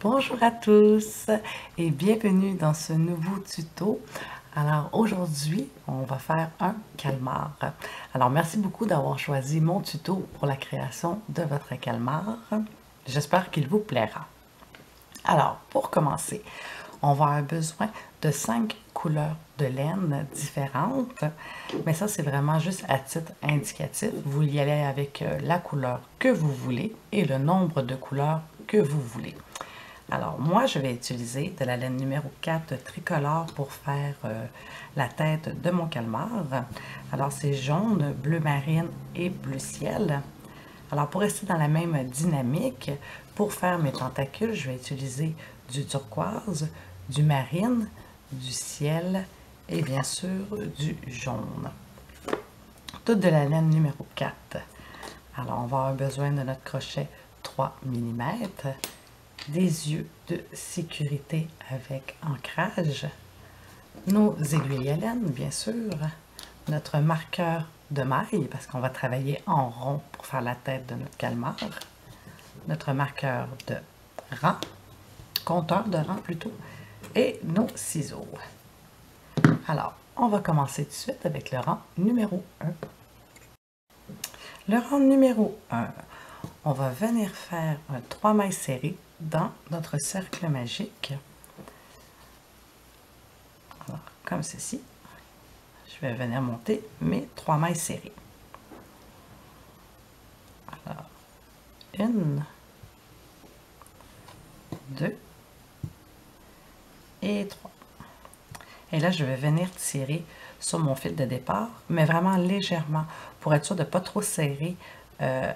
Bonjour à tous et bienvenue dans ce nouveau tuto. Alors aujourd'hui, on va faire un calmar. Alors merci beaucoup d'avoir choisi mon tuto pour la création de votre calmar. J'espère qu'il vous plaira. Alors pour commencer, on va avoir besoin de 5 couleurs de laine différentes, mais ça c'est vraiment juste à titre indicatif. Vous y allez avec la couleur que vous voulez et le nombre de couleurs que vous voulez. Alors, moi, je vais utiliser de la laine numéro 4 tricolore pour faire la tête de mon calmar. Alors, c'est jaune, bleu marine et bleu ciel. Alors, pour rester dans la même dynamique, pour faire mes tentacules, je vais utiliser du turquoise, du marine, du ciel et bien sûr du jaune. Toute de la laine numéro 4. Alors, on va avoir besoin de notre crochet 3 mm. Des yeux de sécurité avec ancrage, nos aiguilles à laine, bien sûr, notre marqueur de maille, parce qu'on va travailler en rond pour faire la tête de notre calmar, notre marqueur de rang, compteur de rang plutôt, et nos ciseaux. Alors, on va commencer tout de suite avec le rang numéro 1. Le rang numéro 1, on va venir faire un 3 mailles serrées dans notre cercle magique. Alors, comme ceci, je vais venir monter mes 3 mailles serrées. Alors, 1, 2 et 3. Et là, je vais venir tirer sur mon fil de départ, mais vraiment légèrement, pour être sûr de ne pas trop serrer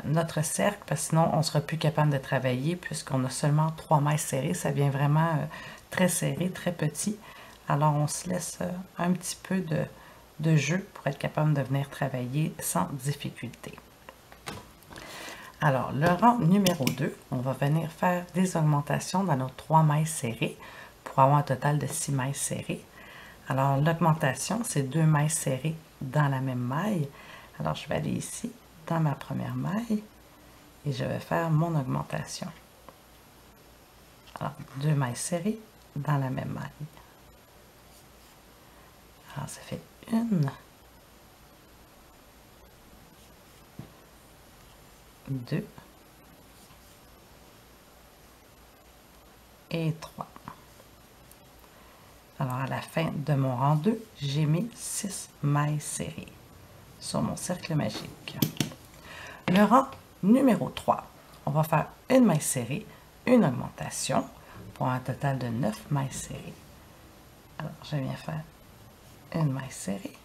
notre cercle, parce que sinon on ne sera plus capable de travailler puisqu'on a seulement 3 mailles serrées. Ça vient vraiment très serré, très petit. Alors on se laisse un petit peu de jeu pour être capable de venir travailler sans difficulté. Alors le rang numéro 2, on va venir faire des augmentations dans nos 3 mailles serrées pour avoir un total de 6 mailles serrées. Alors l'augmentation, c'est 2 mailles serrées dans la même maille. Alors je vais aller ici dans ma première maille et je vais faire mon augmentation. Alors, 2 mailles serrées dans la même maille. Alors, ça fait 1, 2 et 3. Alors, à la fin de mon rang 2, j'ai mis 6 mailles serrées sur mon cercle magique. Le rang numéro 3, on va faire une maille serrée, une augmentation pour un total de 9 mailles serrées. Alors, je viens faire une maille serrée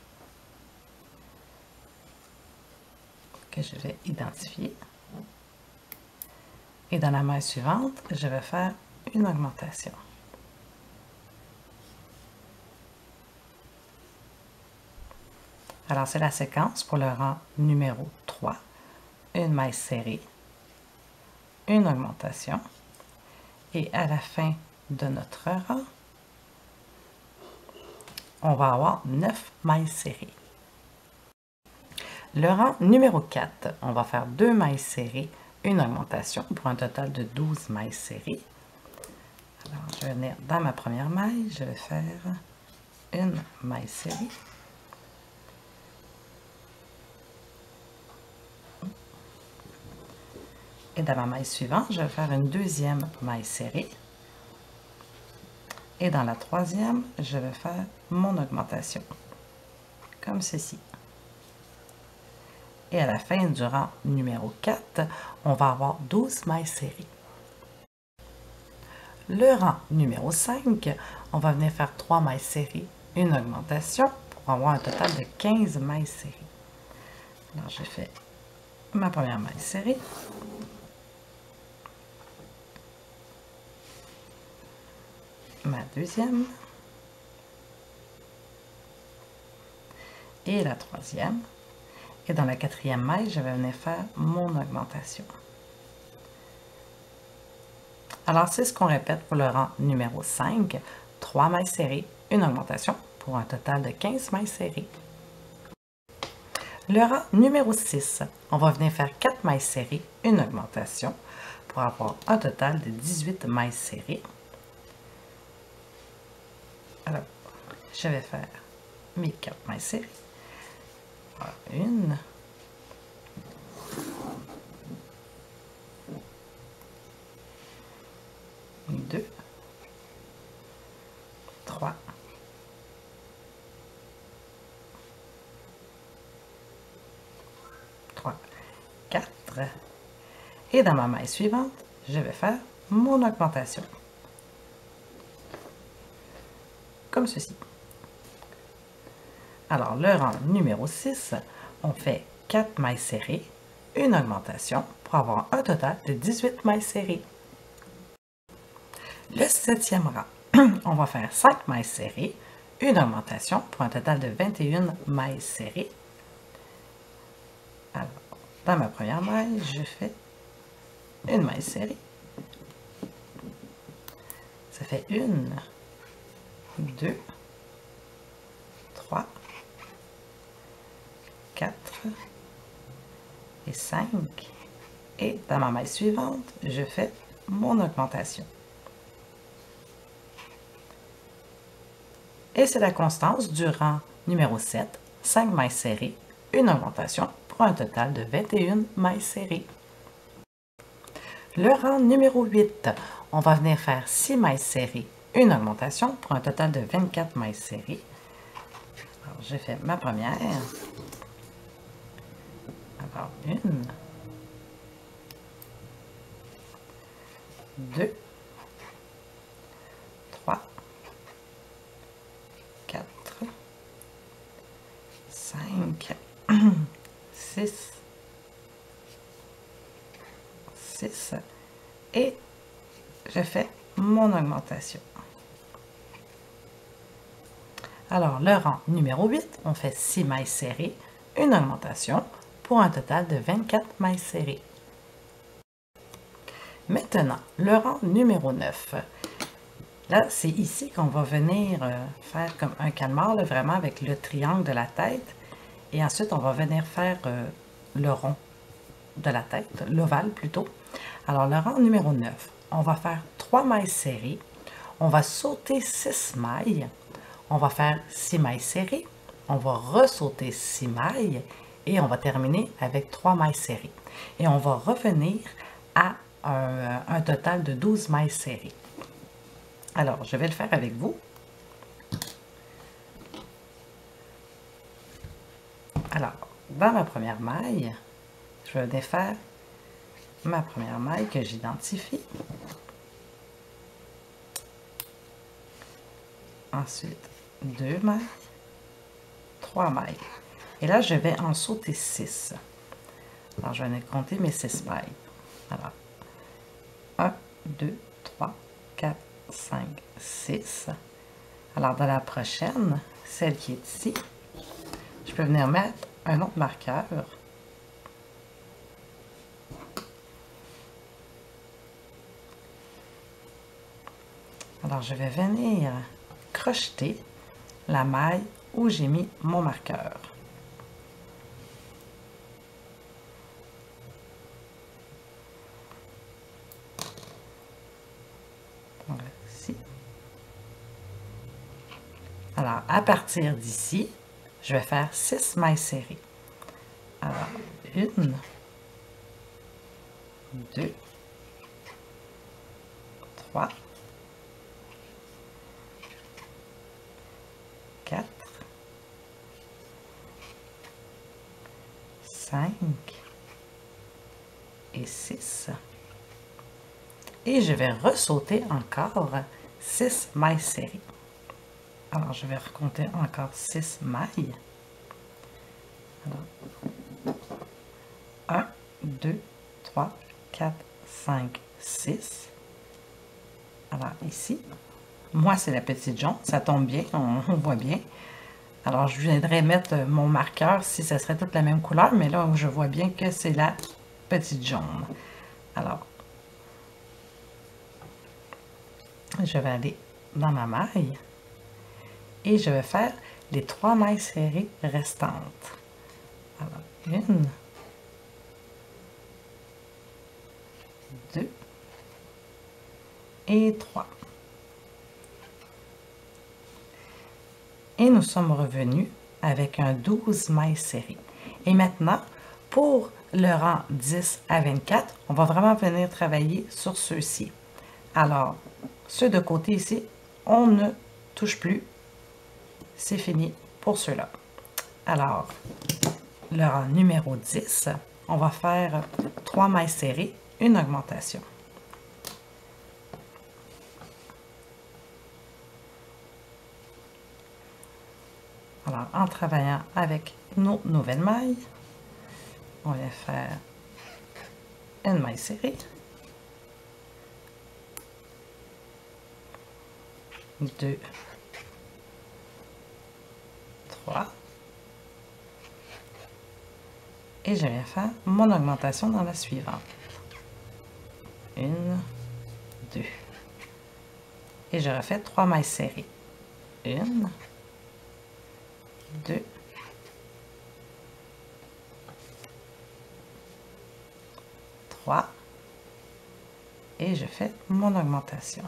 que je vais identifier. Et dans la maille suivante, je vais faire une augmentation. Alors, c'est la séquence pour le rang numéro 3. Une maille serrée, une augmentation, et à la fin de notre rang, on va avoir 9 mailles serrées. Le rang numéro 4, on va faire 2 mailles serrées, une augmentation pour un total de 12 mailles serrées. Alors, je vais venir dans ma première maille, je vais faire une maille serrée. Et dans ma maille suivante, je vais faire une deuxième maille serrée. Et dans la troisième, je vais faire mon augmentation, comme ceci. Et à la fin du rang numéro 4, on va avoir 12 mailles serrées. Le rang numéro 5, on va venir faire 3 mailles serrées, une augmentation, pour avoir un total de 15 mailles serrées. Alors, je fais ma première maille serrée. Ma deuxième et la troisième, et dans la quatrième maille, je vais venir faire mon augmentation. Alors, c'est ce qu'on répète pour le rang numéro 5, 3 mailles serrées, une augmentation pour un total de 15 mailles serrées. Le rang numéro 6, on va venir faire 4 mailles serrées, une augmentation pour avoir un total de 18 mailles serrées. Alors, je vais faire mes 4 mailles serrées. Alors, 1, 2, 3, 4. Et dans ma maille suivante, je vais faire mon augmentation. Comme ceci. Alors, le rang numéro 6, on fait 4 mailles serrées, une augmentation pour avoir un total de 18 mailles serrées. Le 7e rang, on va faire 5 mailles serrées, une augmentation pour un total de 21 mailles serrées. Alors, dans ma première maille, je fais une maille serrée. Ça fait 1, 2, 3, 4 et 5. Et dans ma maille suivante, je fais mon augmentation. Et c'est la constance du rang numéro 7, 5 mailles serrées, une augmentation pour un total de 21 mailles serrées. Le rang numéro 8, on va venir faire 6 mailles serrées, une augmentation pour un total de 24 mailles serrées. Alors, j'ai fait ma première. Alors, 1, 2, 3, 4, 5, 6, et je fais mon augmentation. Alors, le rang numéro 8, on fait 6 mailles serrées, une augmentation pour un total de 24 mailles serrées. Maintenant, le rang numéro 9. Là, c'est ici qu'on va venir faire comme un calmar, là, vraiment avec le triangle de la tête. Et ensuite, on va venir faire le rond de la tête, l'ovale plutôt. Alors, le rang numéro 9, on va faire 3 mailles serrées. On va sauter 6 mailles. On va faire 6 mailles serrées. On va ressauter 6 mailles. Et on va terminer avec 3 mailles serrées. Et on va revenir à un total de 12 mailles serrées. Alors, je vais le faire avec vous. Alors, dans ma première maille, je vais venir faire ma première maille que j'identifie. Ensuite, 2 mailles, 3 mailles. Et là, je vais en sauter 6. Alors, je vais venir compter mes 6 mailles. Alors, 1, 2, 3, 4, 5, 6. Alors, dans la prochaine, celle qui est ici, je peux venir mettre un autre marqueur. Alors, je vais venir crocheter la maille où j'ai mis mon marqueur. Ici. Alors, à partir d'ici, je vais faire 6 mailles serrées. Alors, 1, 2, 3, 4, 5 et 6. Et je vais ressauter encore 6 mailles serrées. Alors, je vais recompter encore 6 mailles. Alors, 1, 2, 3, 4, 5, 6. Alors, ici, moi, c'est la petite jaune. Ça tombe bien, on voit bien. Alors, je viendrais mettre mon marqueur si ça serait toute la même couleur, mais là, je vois bien que c'est la petite jaune. Alors, je vais aller dans ma maille et je vais faire les 3 mailles serrées restantes. Alors, 1, 2, et 3. Et nous sommes revenus avec un 12 mailles serrées. Et maintenant, pour le rang 10 à 24, on va vraiment venir travailler sur ceux-ci. Alors, ceux de côté ici, on ne touche plus. C'est fini pour ceux-là. Alors, le rang numéro 10, on va faire 3 mailles serrées, une augmentation. Alors, en travaillant avec nos nouvelles mailles, on vient faire une maille serrée, 2, 3, et je viens faire mon augmentation dans la suivante. 1, 2, et je refais 3 mailles serrées. 1, 2, 3, et je fais mon augmentation.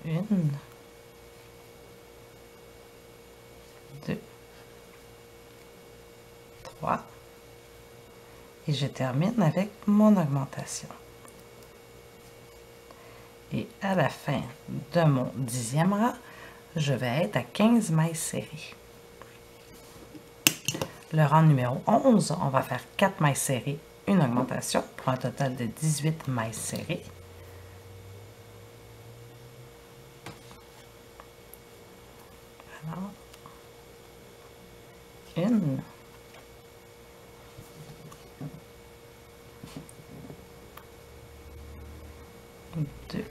1, 2, 3, et je termine avec mon augmentation. Et à la fin de mon 10e rang, je vais être à 15 mailles serrées. Le rang numéro 11, on va faire 4 mailles serrées, une augmentation pour un total de 18 mailles serrées. Alors, 1, 2,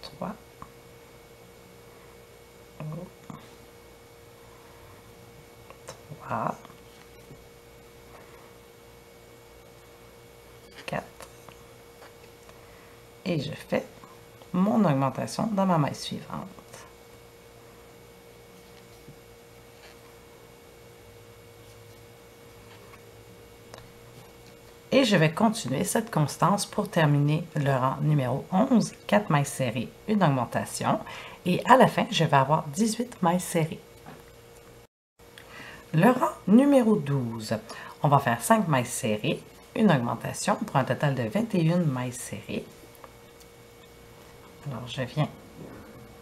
3, 4, et je fais mon augmentation dans ma maille suivante. Et je vais continuer cette constance pour terminer le rang numéro 11, 4 mailles serrées, une augmentation, et à la fin, je vais avoir 18 mailles serrées. Le rang numéro 12, on va faire 5 mailles serrées, une augmentation pour un total de 21 mailles serrées. Alors, je viens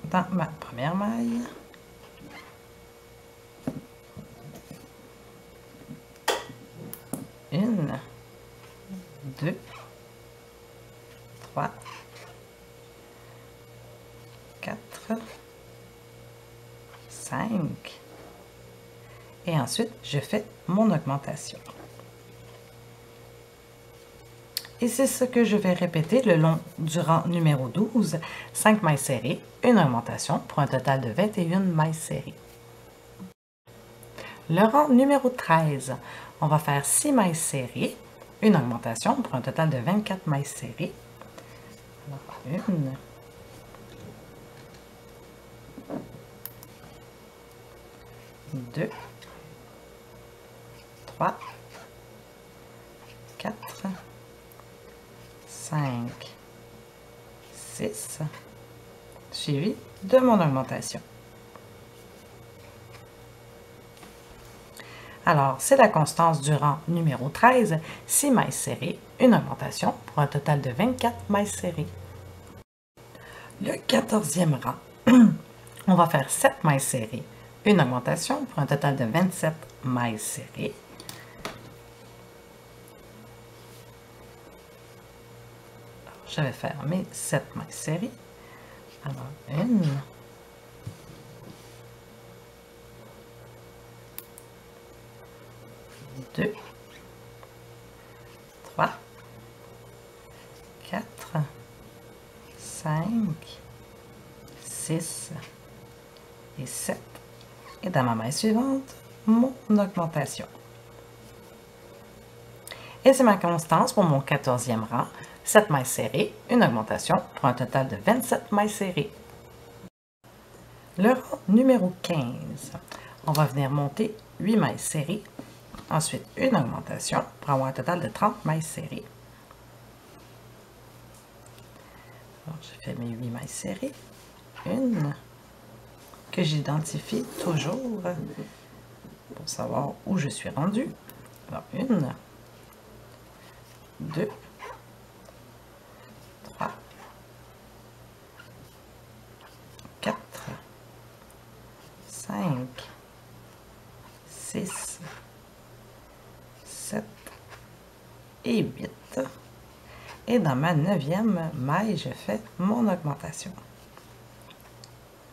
dans ma première maille. Une, 2, 3, 4, 5. Et ensuite, je fais mon augmentation. Et c'est ce que je vais répéter le long du rang numéro 12, 5 mailles serrées, une augmentation pour un total de 21 mailles serrées. Le rang numéro 13, on va faire 6 mailles serrées, une augmentation pour un total de 24 mailles serrées. Alors, 1, 2, 3, 4, 5, 6, suivi de mon augmentation. Alors, c'est la constance du rang numéro 13, 6 mailles serrées, une augmentation pour un total de 24 mailles serrées. Le 14e rang, on va faire 7 mailles serrées, une augmentation pour un total de 27 mailles serrées. Alors, je vais faire mes 7 mailles serrées. Alors, 1, 2, 3, 4, 5, 6 et 7. Et dans ma maille suivante, mon augmentation. Et c'est ma constance pour mon 14e rang, 7 mailles serrées, une augmentation pour un total de 27 mailles serrées. Le rang numéro 15, on va venir monter 8 mailles serrées, Ensuite, une augmentation pour avoir un total de 30 mailles serrées. Alors, j'ai fait mes 8 mailles serrées. Une que j'identifie toujours pour savoir où je suis rendue. Alors, 1, 2, 3, 4, 5, 6, 7 et 8. Et dans ma 9e maille, je fais mon augmentation.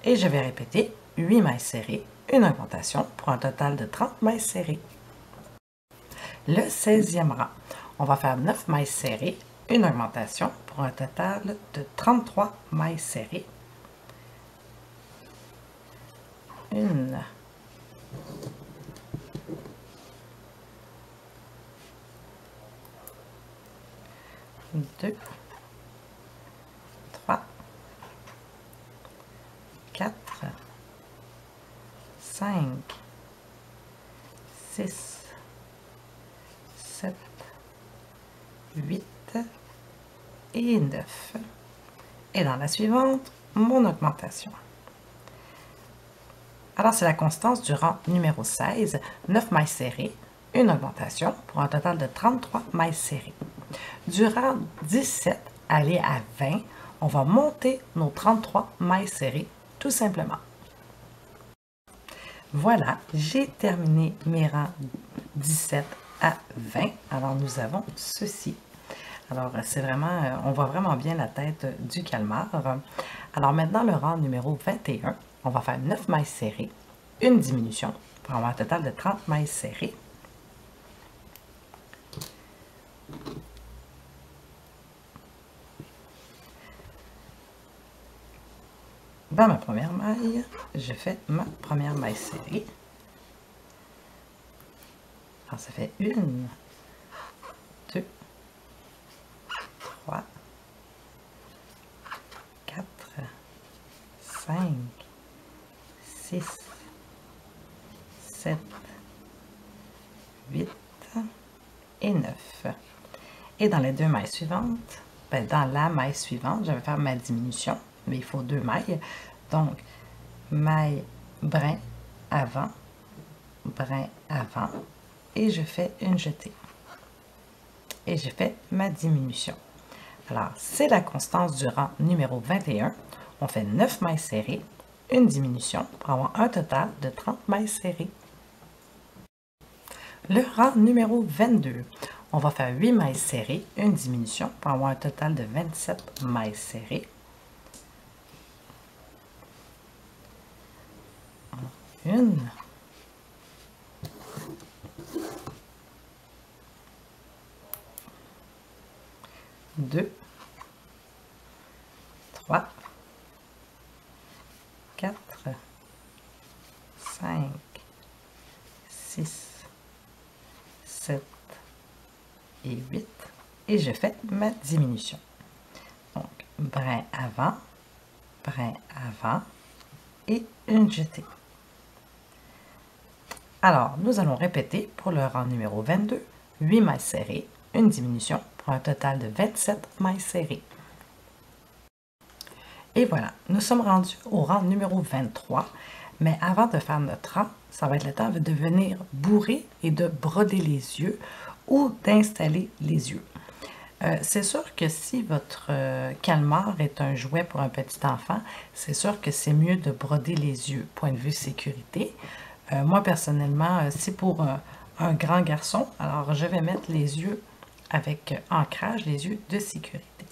Et je vais répéter 8 mailles serrées, une augmentation pour un total de 30 mailles serrées. Le 16e rang, on va faire 9 mailles serrées, une augmentation pour un total de 33 mailles serrées. 1, 2, 3, 4, 5, 6, 7, 8 et 9. Et dans la suivante, mon augmentation. Alors, c'est la constance du rang numéro 16, 9 mailles serrées, une augmentation pour un total de 33 mailles serrées. Du rang 17, aller à 20, on va monter nos 33 mailles serrées, tout simplement. Voilà, j'ai terminé mes rangs 17 à 20. Alors, nous avons ceci. Alors, c'est vraiment, on voit vraiment bien la tête du calmar. Alors, maintenant, le rang numéro 21, on va faire 9 mailles serrées, une diminution pour avoir un total de 30 mailles serrées. Dans ma première maille, je fais ma première maille serrée. Alors, ça fait 1, 2, 3, 4, 5, 6, 7, 8 et 9. Et dans les deux mailles suivantes, dans la maille suivante, je vais faire ma diminution, mais il faut 2 mailles. Donc, maille brin avant, et je fais une jetée. Et je fais ma diminution. Alors, c'est la constance du rang numéro 21. On fait 9 mailles serrées, une diminution pour avoir un total de 30 mailles serrées. Le rang numéro 22. On va faire 8 mailles serrées, une diminution pour avoir un total de 27 mailles serrées. 1, 2, 3, 4, 5, 6, 7 et 8. Et je fais ma diminution. Donc, brin avant et une jetée. Alors, nous allons répéter pour le rang numéro 22, 8 mailles serrées, une diminution pour un total de 27 mailles serrées. Et voilà, nous sommes rendus au rang numéro 23, mais avant de faire notre rang, ça va être le temps de venir bourrer et de broder les yeux ou d'installer les yeux. C'est sûr que si votre calmar est un jouet pour un petit enfant, c'est sûr que c'est mieux de broder les yeux, point de vue sécurité. Moi, personnellement, c'est pour un grand garçon, alors je vais mettre les yeux avec ancrage, les yeux de sécurité.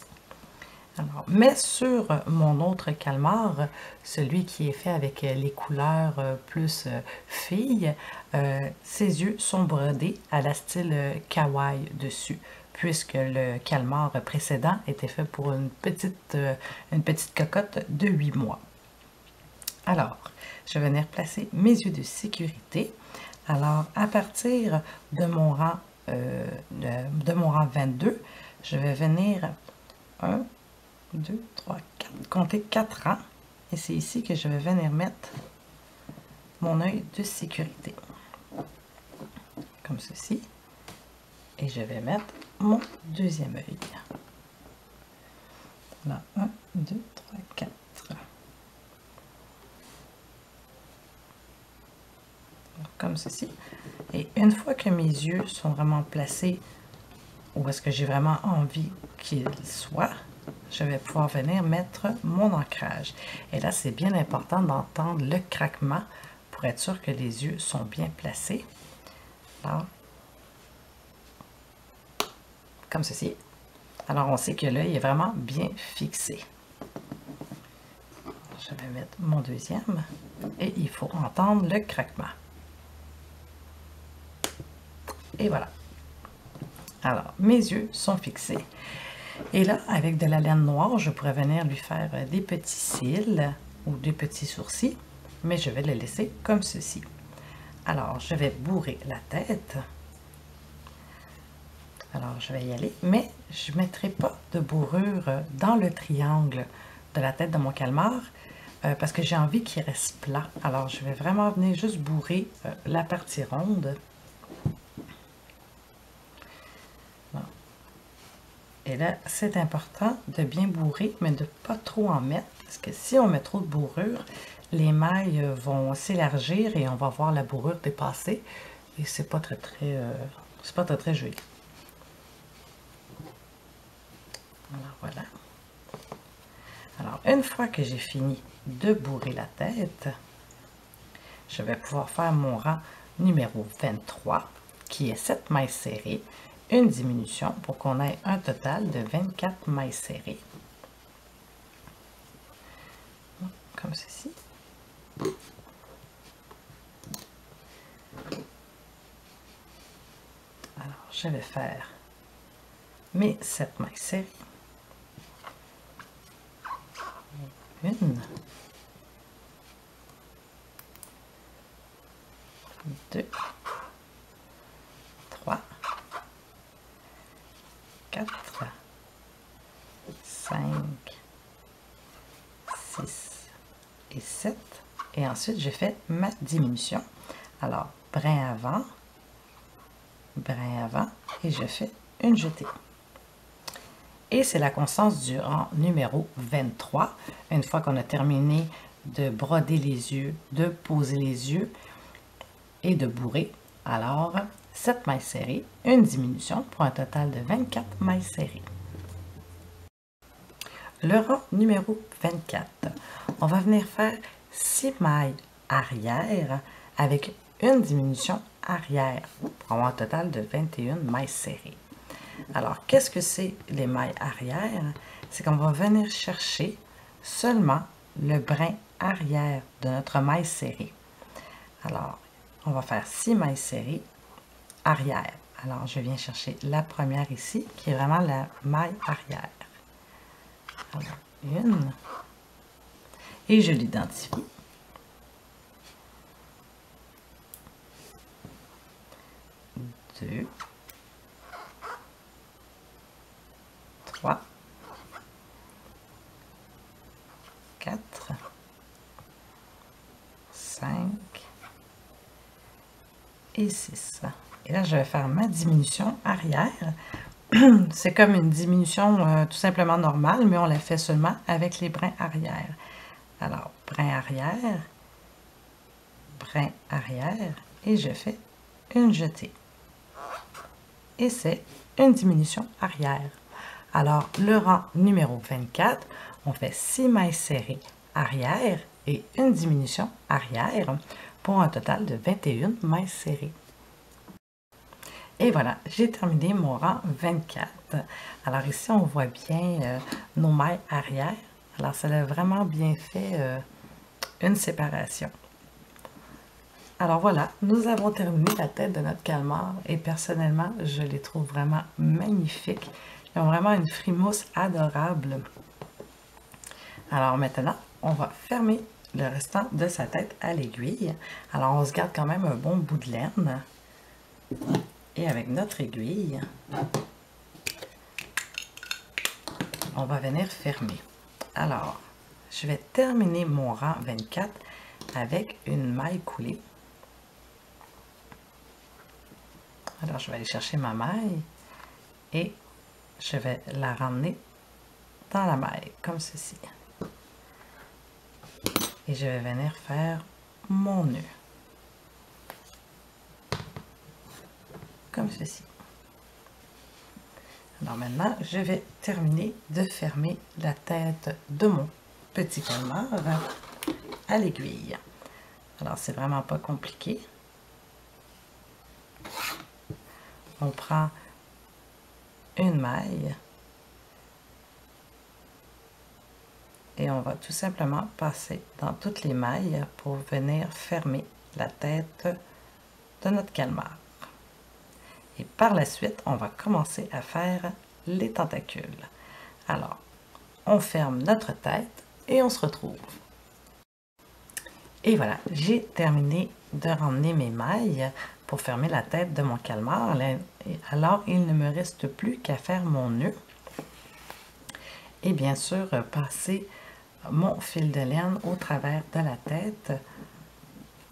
Alors, mais sur mon autre calmar, celui qui est fait avec les couleurs plus filles, ses yeux sont brodés à la style kawaii dessus, puisque le calmar précédent était fait pour une petite cocotte de 8 mois. Alors, je vais venir placer mes yeux de sécurité. Alors, à partir de mon rang 22, je vais venir 1, 2, 3, 4, compter 4 rangs. Et c'est ici que je vais venir mettre mon œil de sécurité. comme ceci. Et je vais mettre mon deuxième œil. Là, 1, 2, 3, 4. Comme ceci. Et une fois que mes yeux sont vraiment placés où est-ce que j'ai vraiment envie qu'ils soient, je vais pouvoir venir mettre mon ancrage. Et là, c'est bien important d'entendre le craquement pour être sûr que les yeux sont bien placés. Alors, comme ceci. Alors, on sait que l'œil est vraiment bien fixé. Je vais mettre mon deuxième et il faut entendre le craquement. Et voilà. Alors, mes yeux sont fixés. Et là, avec de la laine noire, je pourrais venir lui faire des petits cils ou des petits sourcils, mais je vais le laisser comme ceci. Alors, je vais bourrer la tête. Alors, je vais y aller, mais je ne mettrai pas de bourrure dans le triangle de la tête de mon calmar parce que j'ai envie qu'il reste plat. Alors, je vais vraiment venir juste bourrer la partie ronde. Et là, c'est important de bien bourrer, mais de ne pas trop en mettre, parce que si on met trop de bourrure, les mailles vont s'élargir et on va voir la bourrure dépasser. Et c'est pas très joli. Alors voilà. Alors, une fois que j'ai fini de bourrer la tête, je vais pouvoir faire mon rang numéro 23, qui est 7 mailles serrées, une diminution pour qu'on ait un total de 24 mailles serrées. Comme ceci. Alors, je vais faire mes 7 mailles serrées. Une, deux, trois, 4, 5, 6 et 7. Et ensuite, je fais ma diminution. Alors, brin avant, et je fais une jetée. Et c'est la constance du rang numéro 23. Une fois qu'on a terminé de broder les yeux, de poser les yeux et de bourrer, alors 7 mailles serrées, une diminution pour un total de 24 mailles serrées. Le rang numéro 24, on va venir faire 6 mailles arrière avec une diminution arrière pour avoir un total de 21 mailles serrées. Alors, qu'est-ce que c'est les mailles arrière? C'est qu'on va venir chercher seulement le brin arrière de notre maille serrée. Alors, on va faire 6 mailles serrées arrière. Alors, je viens chercher la première ici, qui est vraiment la maille arrière. Alors, une. Et je l'identifie. Deux. 3. 4. 5. Et 6. Et là, je vais faire ma diminution arrière. C'est comme une diminution tout simplement normale, mais on la fait seulement avec les brins arrière. Alors, brin arrière, et je fais une jetée. Et c'est une diminution arrière. Alors, le rang numéro 24, on fait 6 mailles serrées arrière et une diminution arrière pour un total de 21 mailles serrées. Et voilà, j'ai terminé mon rang 24. Alors ici, on voit bien nos mailles arrière. Alors, ça a vraiment bien fait une séparation. Alors voilà, nous avons terminé la tête de notre calmar et personnellement, je les trouve vraiment magnifiques. Ils ont vraiment une frimousse adorable. Alors maintenant, on va fermer le restant de sa tête à l'aiguille. Alors on se garde quand même un bon bout de laine. Et avec notre aiguille, on va venir fermer. Alors, je vais terminer mon rang 24 avec une maille coulée. Alors, je vais aller chercher ma maille et je vais la ramener dans la maille, comme ceci. Et je vais venir faire mon nœud, comme ceci. Alors maintenant, je vais terminer de fermer la tête de mon petit calmar à l'aiguille. Alors, c'est vraiment pas compliqué. On prend une maille et on va tout simplement passer dans toutes les mailles pour venir fermer la tête de notre calmar. Et par la suite, on va commencer à faire les tentacules. Alors, on ferme notre tête et on se retrouve. Et voilà, j'ai terminé de ramener mes mailles pour fermer la tête de mon calmar. Alors, il ne me reste plus qu'à faire mon nœud. Et bien sûr, passer mon fil de laine au travers de la tête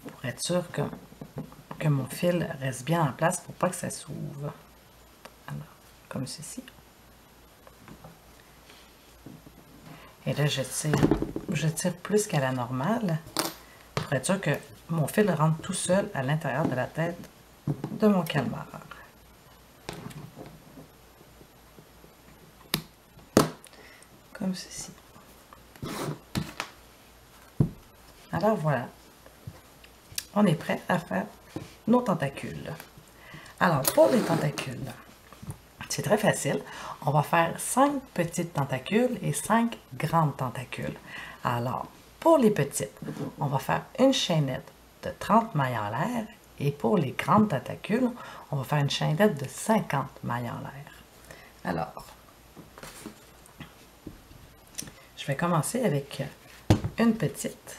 pour être sûr que mon fil reste bien en place pour pas que ça s'ouvre. Alors, comme ceci. Et là, je tire plus qu'à la normale pour être sûr que mon fil rentre tout seul à l'intérieur de la tête de mon calmar. Comme ceci. Alors voilà, on est prêt à faire nos tentacules. Alors pour les tentacules, c'est très facile. On va faire 5 petites tentacules et 5 grandes tentacules. Alors, pour les petites, on va faire une chaînette de 30 mailles en l'air et pour les grandes tentacules, on va faire une chaînette de 50 mailles en l'air. Alors, je vais commencer avec une petite.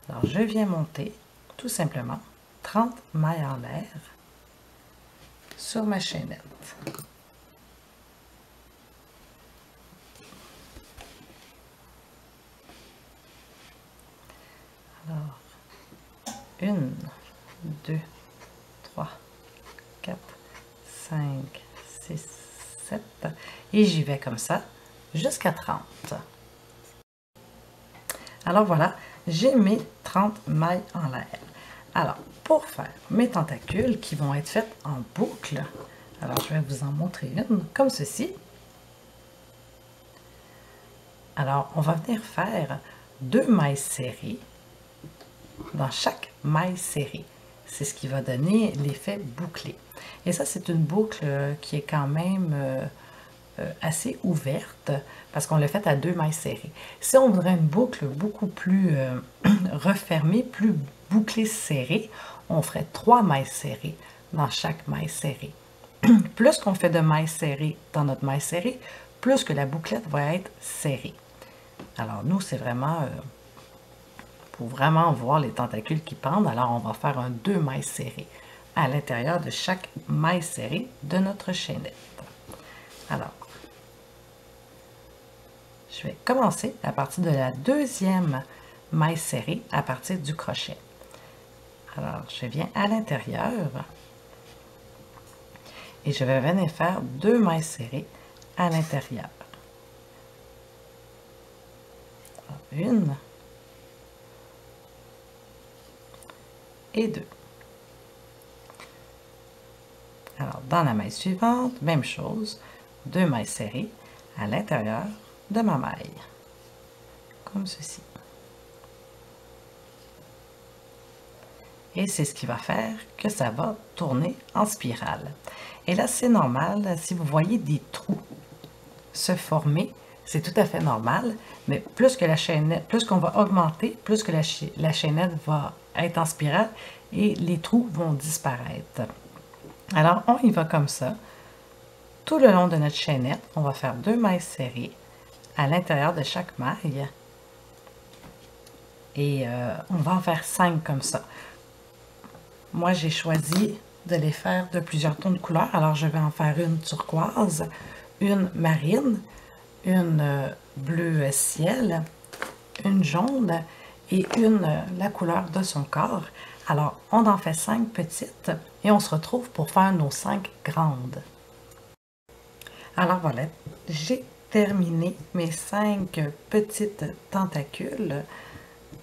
Alors, je viens monter tout simplement 30 mailles en l'air sur ma chaînette. Alors, 1, 2, 3, 4, 5, 6, 7 et j'y vais comme ça jusqu'à 30. Alors voilà, j'ai mes 30 mailles en l'air. Alors, pour faire mes tentacules qui vont être faites en boucle, alors je vais vous en montrer une comme ceci. Alors, on va venir faire 2 mailles serrées dans chaque maille serrée. C'est ce qui va donner l'effet bouclé. Et ça, c'est une boucle qui est quand même assez ouverte parce qu'on l'a fait à 2 mailles serrées. Si on voudrait une boucle beaucoup plus refermée, plus bouclée serrée, on ferait 3 mailles serrées dans chaque maille serrée. Plus qu'on fait de mailles serrées dans notre maille serrée, plus que la bouclette va être serrée. Alors nous, c'est vraiment pour vraiment voir les tentacules qui pendent. Alors on va faire un 2 mailles serrées à l'intérieur de chaque maille serrée de notre chaînette. Alors, je vais commencer à partir de la 2e maille serrée à partir du crochet. Alors, je viens à l'intérieur et je vais venir faire 2 mailles serrées à l'intérieur. 1 et 2. Alors, dans la maille suivante, même chose, 2 mailles serrées à l'intérieur de ma maille, comme ceci. Et c'est ce qui va faire que ça va tourner en spirale. Et là, c'est normal, si vous voyez des trous se former, c'est tout à fait normal, mais plus que la chaînette, plus qu'on va augmenter, plus que la chaînette va être en spirale et les trous vont disparaître. Alors, on y va comme ça. Tout le long de notre chaînette, on va faire 2 mailles serrées à l'intérieur de chaque maille. Et on va en faire 5 comme ça. Moi, j'ai choisi de les faire de plusieurs tons de couleur. Alors, je vais en faire une turquoise, une marine, une bleu ciel, une jaune et une la couleur de son corps. Alors, on en fait 5 petites et on se retrouve pour faire nos 5 grandes. Alors voilà, j'ai terminé mes 5 petites tentacules.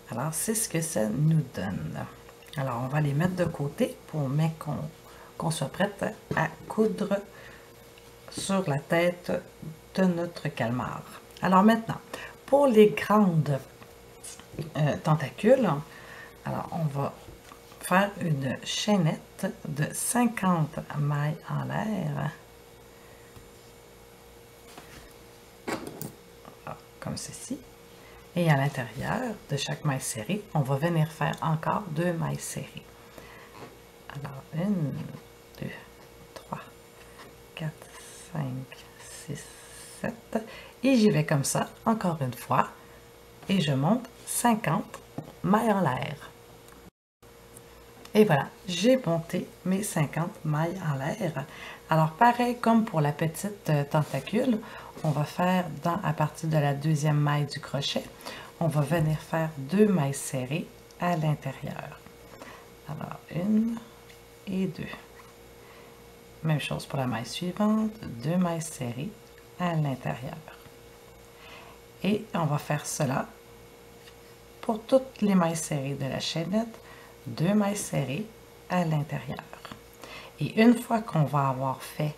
Alors, c'est ce que ça nous donne. Alors, on va les mettre de côté pour qu'on soit prête à coudre sur la tête de notre calmar. Alors maintenant, pour les grandes tentacules, alors on va faire une chaînette de 50 mailles en l'air. Comme ceci. Et à l'intérieur de chaque maille serrée, on va venir faire encore 2 mailles serrées. Alors, 1, 2, 3, 4, 5, 6, 7. Et j'y vais comme ça, encore une fois. Et je monte 50 mailles en l'air. Et voilà, j'ai monté mes 50 mailles en l'air. Alors, pareil comme pour la petite tentacule, on va faire à partir de la deuxième maille du crochet, on va venir faire 2 mailles serrées à l'intérieur. Alors, 1 et 2. Même chose pour la maille suivante, 2 mailles serrées à l'intérieur. Et on va faire cela pour toutes les mailles serrées de la chaînette, 2 mailles serrées à l'intérieur. Et une fois qu'on va avoir fait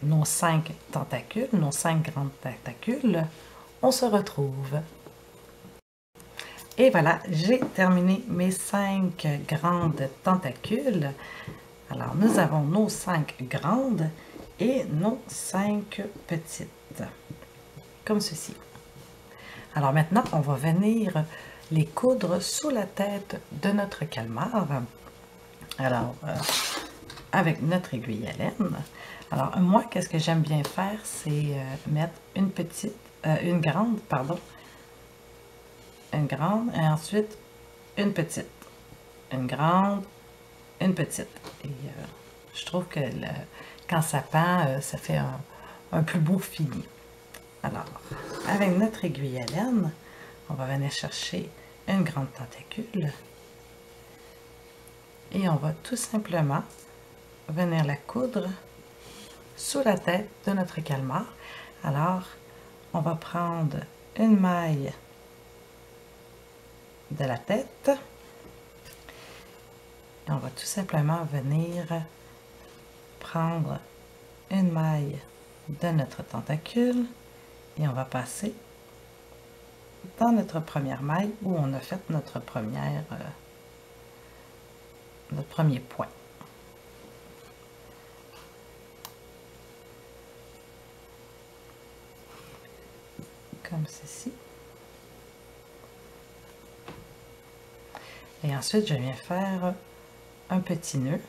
nos 5 tentacules, nos 5 grandes tentacules, on se retrouve. Et voilà, j'ai terminé mes 5 grandes tentacules. Alors, nous avons nos 5 grandes et nos 5 petites, comme ceci. Alors maintenant, on va venir les coudre sous la tête de notre calmar. Alors, avec notre aiguille à laine. Alors, moi, qu'est-ce que j'aime bien faire, c'est mettre une grande, et ensuite une petite. Une grande, une petite. Et je trouve que quand ça pend, ça fait un plus beau fini. Alors, avec notre aiguille à laine, on va venir chercher une grande tentacule et on va tout simplement venir la coudre sous la tête de notre calmar. Alors, on va prendre une maille de la tête et on va tout simplement venir prendre une maille de notre tentacule et on va passer dans notre première maille où on a fait notre premier point. Comme ceci. Et ensuite, je viens faire un petit nœud.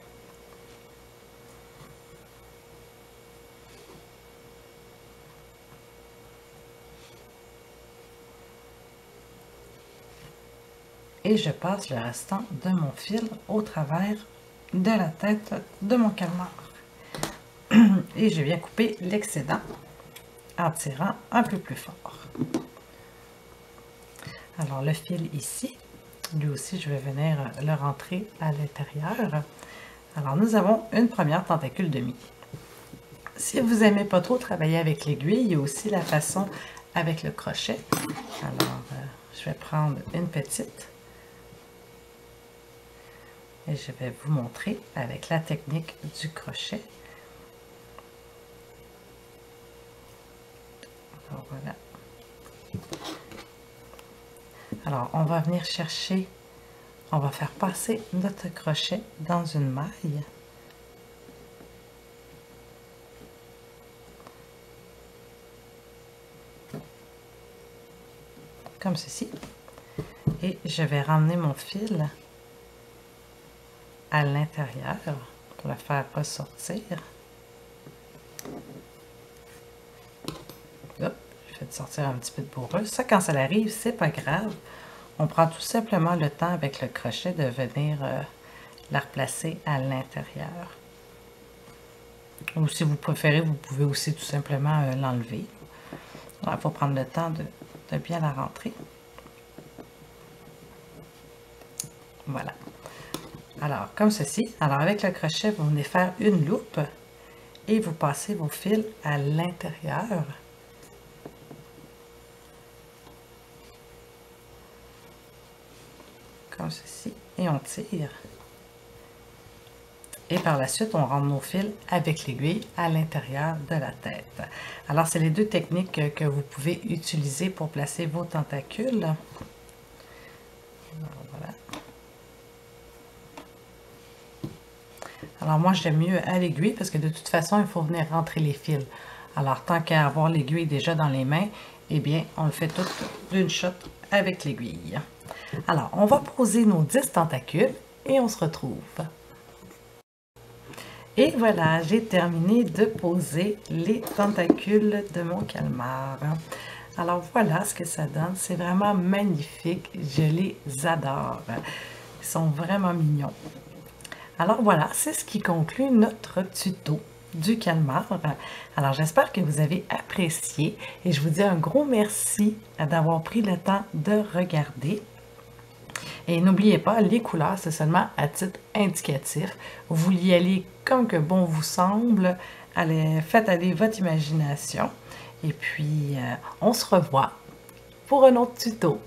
Et je passe le restant de mon fil au travers de la tête de mon calmar. Et je viens couper l'excédent en tirant un peu plus fort. Alors le fil ici, lui aussi je vais venir le rentrer à l'intérieur. Alors nous avons une première tentacule demi. Si vous n'aimez pas trop travailler avec l'aiguille, il y a aussi la façon avec le crochet. Alors je vais prendre une petite. Et je vais vous montrer avec la technique du crochet. Alors voilà. Alors on va venir chercher, on va faire passer notre crochet dans une maille. Comme ceci. Et je vais ramener mon fil à l'intérieur pour le faire ressortir. Hop, je vais sortir un petit peu de bourreuse. Ça, quand ça arrive, c'est pas grave. On prend tout simplement le temps avec le crochet de venir la replacer à l'intérieur. Ou si vous préférez, vous pouvez aussi tout simplement l'enlever. Il faut prendre le temps de bien la rentrer. Voilà. Alors, comme ceci. Alors, avec le crochet, vous venez faire une loupe et vous passez vos fils à l'intérieur. Comme ceci. Et on tire. Et par la suite, on rentre nos fils avec l'aiguille à l'intérieur de la tête. Alors, c'est les deux techniques que vous pouvez utiliser pour placer vos tentacules. Alors, voilà. Alors, moi, j'aime mieux à l'aiguille parce que de toute façon, il faut venir rentrer les fils. Alors, tant qu'à avoir l'aiguille déjà dans les mains, eh bien, on le fait tout d'une shot avec l'aiguille. Alors, on va poser nos 10 tentacules et on se retrouve. Et voilà, j'ai terminé de poser les tentacules de mon calmar. Alors voilà ce que ça donne. C'est vraiment magnifique. Je les adore. Ils sont vraiment mignons. Alors voilà, c'est ce qui conclut notre tuto du calmar. Alors j'espère que vous avez apprécié et je vous dis un gros merci d'avoir pris le temps de regarder. Et n'oubliez pas, les couleurs, c'est seulement à titre indicatif. Vous y allez comme que bon vous semble. Allez, faites aller votre imagination. Et puis, on se revoit pour un autre tuto.